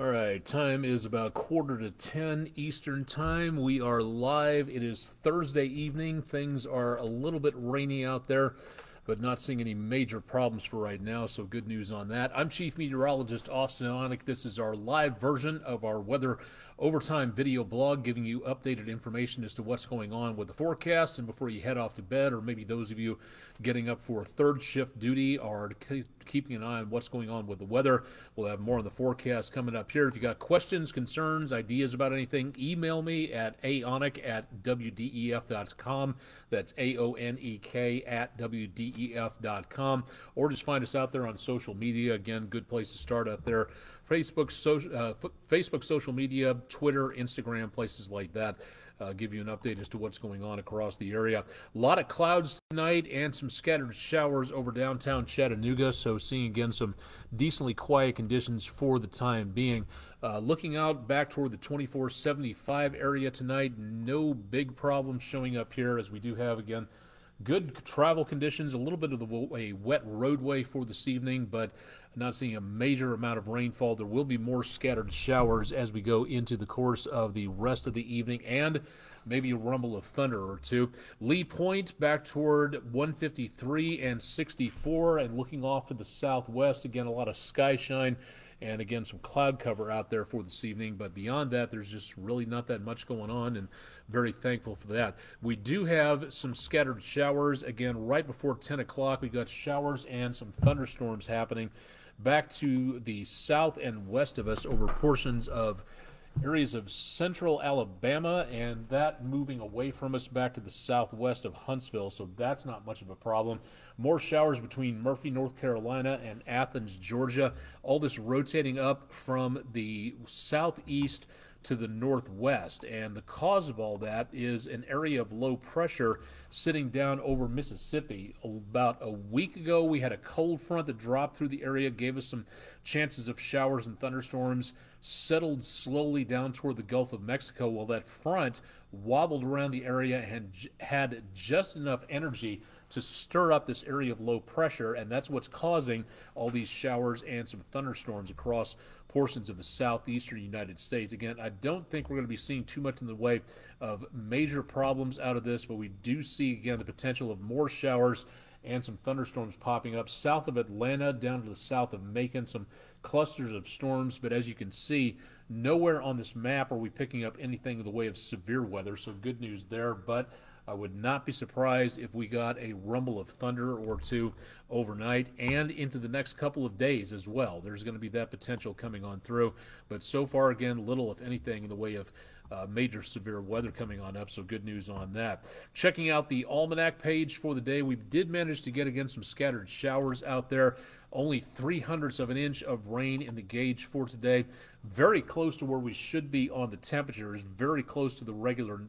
All right, time is about 9:45 Eastern Time. We are live. It is Thursday evening. Things are a little bit rainy out there, but not seeing any major problems for right now, so good news on that. I'm Chief Meteorologist Austin Onick. This is our live version of our weather overtime video blog, giving you updated information as to what's going on with the forecast. And before you head off to bed, or maybe those of you getting up for third shift duty are keeping an eye on what's going on with the weather, we'll have more on the forecast coming up here. If you got questions, concerns, ideas about anything, email me at aonek@wdef.com. That's AONEK at WDEF.com, or just find us out there on social media. Again, good place to start out there. Facebook, social media, Twitter, Instagram, places like that. Give you an update as to what's going on across the area. A lot of clouds tonight and some scattered showers over downtown Chattanooga, so seeing again some decently quiet conditions for the time being. Looking out back toward the 2475 area tonight, no big problems showing up here, as we do have again good travel conditions, a little bit of a wet roadway for this evening, but not seeing a major amount of rainfall. There will be more scattered showers as we go into the course of the rest of the evening, and maybe a rumble of thunder or two. Lee Point back toward 153 and 64, and looking off to the southwest, again, a lot of sky shine and again some cloud cover out there for this evening, but beyond that there's just really not that much going on, and very thankful for that. We do have some scattered showers again right before 10 o'clock. We've got showers and some thunderstorms happening back to the south and west of us over portions of areas of central Alabama, and that moving away from us back to the southwest of Huntsville, so that's not much of a problem. More showers between Murphy, North Carolina and Athens, Georgia. All this rotating up from the southeast to the northwest, and the cause of all that is an area of low pressure sitting down over Mississippi. About a week ago, we had a cold front that dropped through the area, gave us some chances of showers and thunderstorms, settled slowly down toward the Gulf of Mexico. While that front wobbled around the area and had just enough energy to stir up this area of low pressure, and that's what's causing all these showers and some thunderstorms across portions of the southeastern United States. Again, I don't think we're going to be seeing too much in the way of major problems out of this, but we do see, again, the potential of more showers and some thunderstorms popping up south of Atlanta down to the south of Macon, some clusters of storms. But as you can see, nowhere on this map are we picking up anything in the way of severe weather, so good news there. But I would not be surprised if we got a rumble of thunder or two overnight and into the next couple of days as well. There's going to be that potential coming on through. But so far, again, little, if anything, in the way of major severe weather coming on up, so good news on that. Checking out the almanac page for the day, we did manage to get, again, some scattered showers out there. Only 0.03 of an inch of rain in the gauge for today. Very close to where we should be on the temperatures, very close to the regular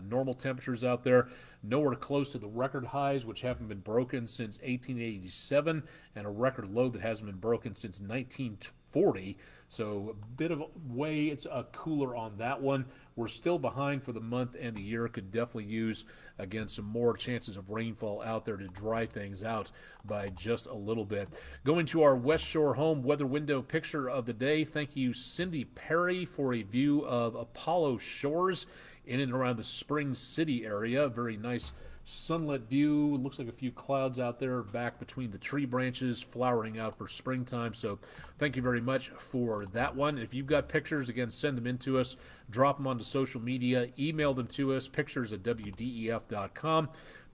normal temperatures out there. Nowhere close to the record highs, which haven't been broken since 1887, and a record low that hasn't been broken since 1940. So a bit of a way, it's cooler on that one. We're still behind for the month and the year. Could definitely use, again, some more chances of rainfall out there to dry things out by just a little bit. Going to our West Shore home weather window picture of the day. Thank you, Cindy Perry, for a view of Apollo Shores in and around the Spring City area. Very nice sunlit view. Looks like a few clouds out there back between the tree branches, flowering out for springtime. So thank you very much for that one. If you've got pictures, again, send them in to us. Drop them onto social media. Email them to us, pictures@wdef.com.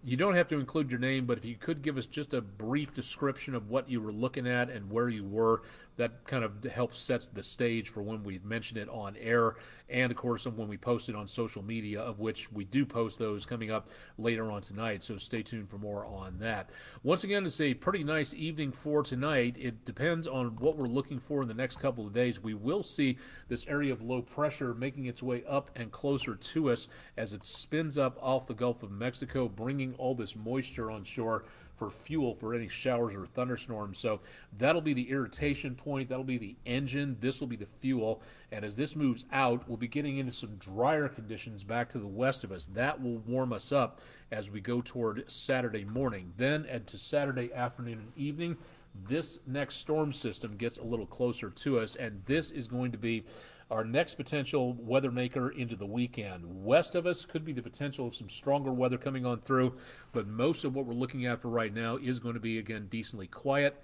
You don't have to include your name, but if you could give us just a brief description of what you were looking at and where you were, that kind of helps set the stage for when we mention it on air, and of course when we post it on social media, of which we do post those coming up later on tonight, so stay tuned for more on that. Once again, it's a pretty nice evening for tonight. It depends on what we're looking for in the next couple of days. We will see this area of low pressure making its way up and closer to us as it spins up off the Gulf of Mexico, bringing all this moisture on shore for fuel for any showers or thunderstorms. So that'll be the irritation point. That'll be the engine. This will be the fuel. And as this moves out, we'll be getting into some drier conditions back to the west of us. That will warm us up as we go toward Saturday morning. Then into Saturday afternoon and evening, this next storm system gets a little closer to us, and this is going to be our next potential weather maker into the weekend. West of us could be the potential of some stronger weather coming on through, but most of what we're looking at for right now is going to be, again, decently quiet,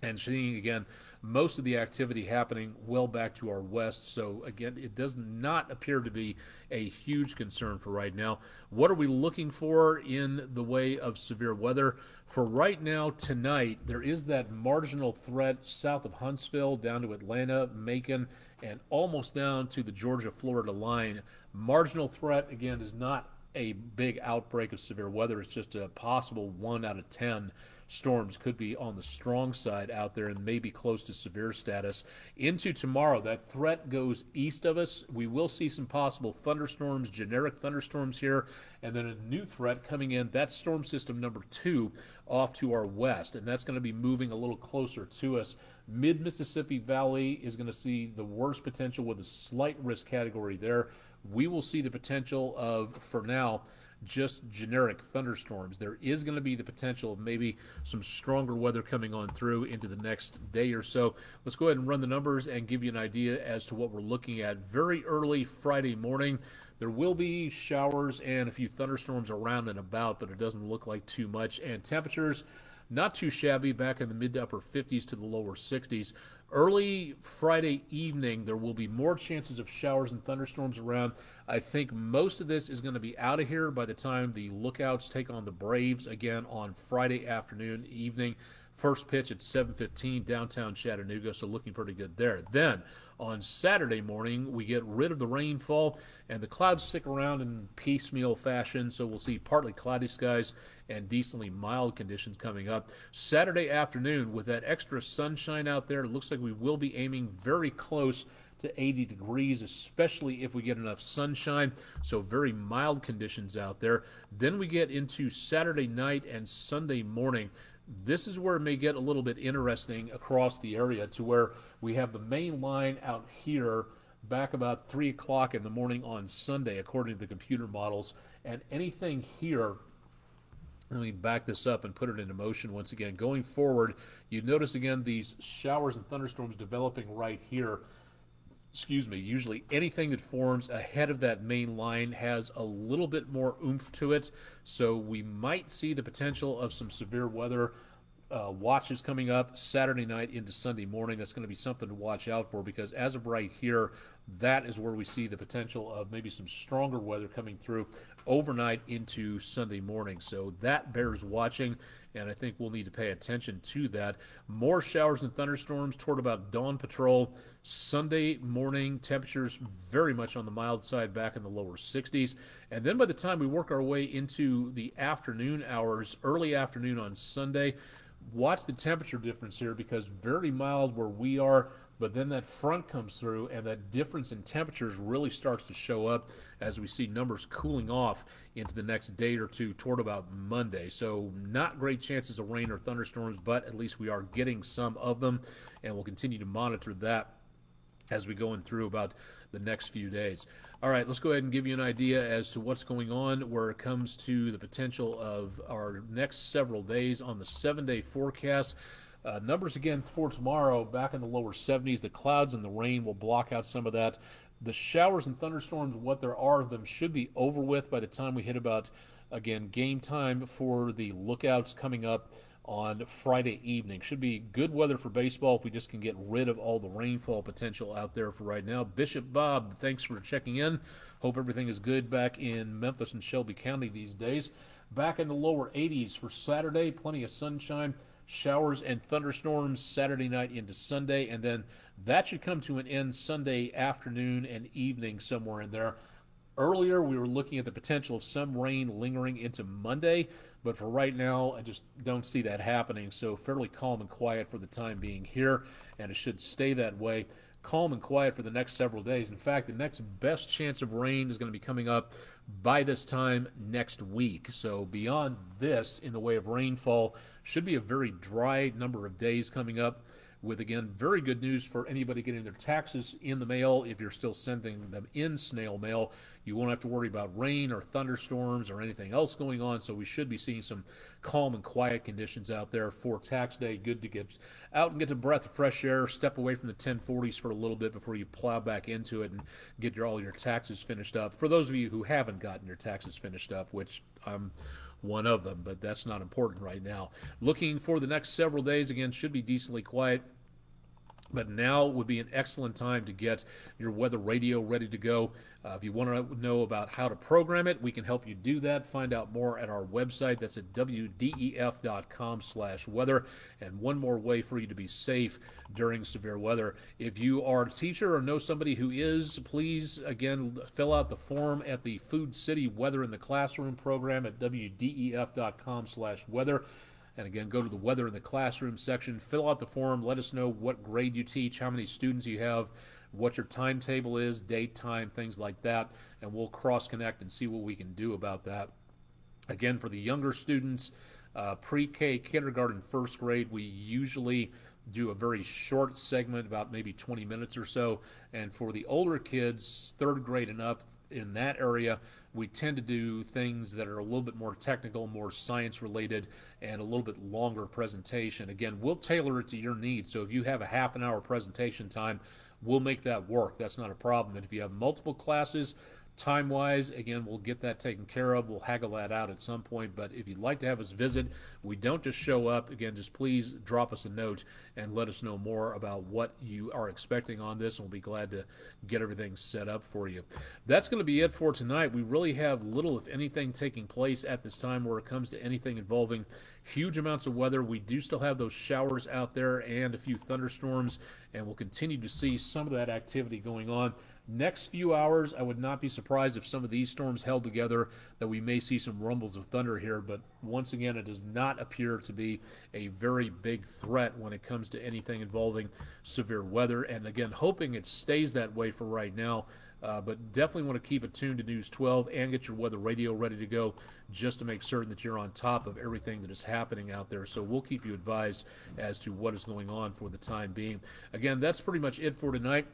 and seeing, again, most of the activity happening well back to our west. So, again, it does not appear to be a huge concern for right now. What are we looking for in the way of severe weather? For right now, tonight, there is that marginal threat south of Huntsville down to Atlanta, Macon, and almost down to the Georgia-Florida line. Marginal threat, again, is not a big outbreak of severe weather. It's just a possible 1 out of 10 storms could be on the strong side out there and maybe close to severe status. Into tomorrow, that threat goes east of us. We will see some possible thunderstorms, generic thunderstorms here, and then a new threat coming in. That's storm system number 2 off to our west, and that's going to be moving a little closer to us. Mid-Mississippi Valley is going to see the worst potential with a slight risk category there. We will see the potential of, for now, just generic thunderstorms. There is going to be the potential of maybe some stronger weather coming on through into the next day or so. Let's go ahead and run the numbers and give you an idea as to what we're looking at. Very early Friday morning, there will be showers and a few thunderstorms around and about, but it doesn't look like too much. And temperatures, not too shabby, back in the mid to upper 50s to the lower 60s. Early Friday evening, there will be more chances of showers and thunderstorms around. I think most of this is going to be out of here by the time the Lookouts take on the Braves again on Friday afternoon, evening. First pitch at 7:15 downtown Chattanooga, so looking pretty good there. Then on Saturday morning, we get rid of the rainfall, and the clouds stick around in piecemeal fashion, so we'll see partly cloudy skies and decently mild conditions coming up. Saturday afternoon, with that extra sunshine out there, it looks like we will be aiming very close to 80 degrees, especially if we get enough sunshine, so very mild conditions out there. Then we get into Saturday night and Sunday morning. This is where it may get a little bit interesting across the area, to where we have the main line out here back about 3 o'clock in the morning on Sunday, according to the computer models. And anything here, let me back this up and put it into motion once again. Going forward, you notice again these showers and thunderstorms developing right here. Excuse me, usually anything that forms ahead of that main line has a little bit more oomph to it, so we might see the potential of some severe weather watches coming up Saturday night into Sunday morning. That's going to be something to watch out for, because as of right here, that is where we see the potential of maybe some stronger weather coming through overnight into Sunday morning. So that bears watching, and I think we'll need to pay attention to that. More showers and thunderstorms toward about dawn patrol. Sunday morning, temperatures very much on the mild side, back in the lower 60s. And then by the time we work our way into the afternoon hours, early afternoon on Sunday, watch the temperature difference here, because very mild where we are, but then that front comes through and that difference in temperatures really starts to show up as we see numbers cooling off into the next day or two toward about Monday. So not great chances of rain or thunderstorms, but at least we are getting some of them, and we'll continue to monitor that as we go in through about the next few days. All right, let's go ahead and give you an idea as to what's going on where it comes to the potential of our next several days on the 7-day forecast. Numbers again for tomorrow back in the lower 70s. The clouds and the rain will block out some of that. The showers and thunderstorms, what there are of them, should be over with by the time we hit about, again, game time for the Lookouts coming up on Friday evening. Should be good weather for baseball if we just can get rid of all the rainfall potential out there for right now. Bishop Bob, thanks for checking in. Hope everything is good back in Memphis and Shelby County these days. Back in the lower 80s for Saturday, plenty of sunshine. Showers and thunderstorms Saturday night into Sunday, and then that should come to an end Sunday afternoon and evening, somewhere in there. Earlier, we were looking at the potential of some rain lingering into Monday, but for right now, I just don't see that happening. So fairly calm and quiet for the time being here, and it should stay that way. Calm and quiet for the next several days. In fact, the next best chance of rain is going to be coming up by this time next week. So beyond this, in the way of rainfall, should be a very dry number of days coming up. with, again, very good news for anybody getting their taxes in the mail. If you're still sending them in snail mail, you won't have to worry about rain or thunderstorms or anything else going on, so we should be seeing some calm and quiet conditions out there for tax day. Good to get out and get a breath of fresh air, step away from the 1040s for a little bit before you plow back into it and get all your taxes finished up. For those of you who haven't gotten your taxes finished up, which I'm one of them, but that's not important right now. Looking for the next several days, again, should be decently quiet. But now would be an excellent time to get your weather radio ready to go. If you want to know about how to program it, we can help you do that. Find out more at our website. That's at wdef.com/weather. And one more way for you to be safe during severe weather. If you are a teacher or know somebody who is, please, again, fill out the form at the Food City Weather in the Classroom program at wdef.com/weather. And again, go to the Weather in the Classroom section, fill out the form, let us know what grade you teach, how many students you have, what your timetable is, date, time, things like that, and we'll cross-connect and see what we can do about that. Again, for the younger students, pre-K, kindergarten, first grade, we usually do a very short segment, about maybe 20 minutes or so. And for the older kids, third grade and up, in that area, we tend to do things that are a little bit more technical, more science related, and a little bit longer presentation. Again, we'll tailor it to your needs. So if you have a half an hour presentation time, we'll make that work. That's not a problem. And if you have multiple classes, time-wise, again, we'll get that taken care of. We'll haggle that out at some point. But if you'd like to have us visit, we don't just show up. Again, just please drop us a note and let us know more about what you are expecting on this, and we'll be glad to get everything set up for you. That's going to be it for tonight. We really have little, if anything, taking place at this time where it comes to anything involving huge amounts of weather. We do still have those showers out there and a few thunderstorms, and we'll continue to see some of that activity going on. Next few hours, I would not be surprised if some of these storms held together, that we may see some rumbles of thunder here. But once again, it does not appear to be a very big threat when it comes to anything involving severe weather. And again, hoping it stays that way for right now. But definitely want to keep it tuned to News 12 and get your weather radio ready to go, just to make certain that you're on top of everything that is happening out there. So we'll keep you advised as to what is going on for the time being. Again, that's pretty much it for tonight.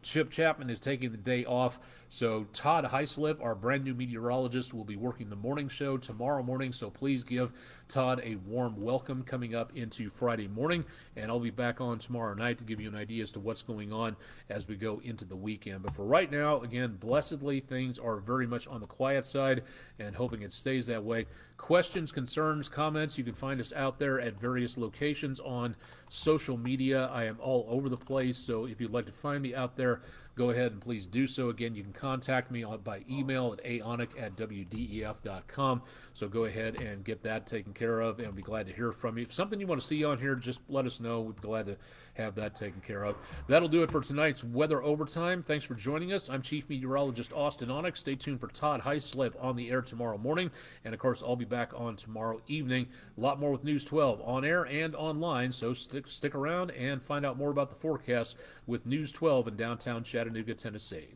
Chip Chapman is taking the day off, so Todd Heislip, our brand new meteorologist, will be working the morning show tomorrow morning, so please give Todd a warm welcome coming up into Friday morning, and I'll be back on tomorrow night to give you an idea as to what's going on as we go into the weekend. But for right now, again, blessedly, things are very much on the quiet side, and hoping it stays that way. Questions, concerns, comments, you can find us out there at various locations on social media. I am all over the place, so if you'd like to find me out there, go ahead and please do so. Again, you can contact me by email at aonic@wdef.com. So go ahead and get that taken care of, and I'll be glad to hear from you. If something you want to see on here, just let us know. We'd be glad to have that taken care of. That'll do it for tonight's Weather Overtime. Thanks for joining us. I'm Chief Meteorologist Austin Onyx. Stay tuned for Todd Heislip on the air tomorrow morning. And, of course, I'll be back on tomorrow evening. A lot more with News 12 on air and online, so stick around and find out more about the forecast with News 12 in downtown Chattanooga, Tennessee.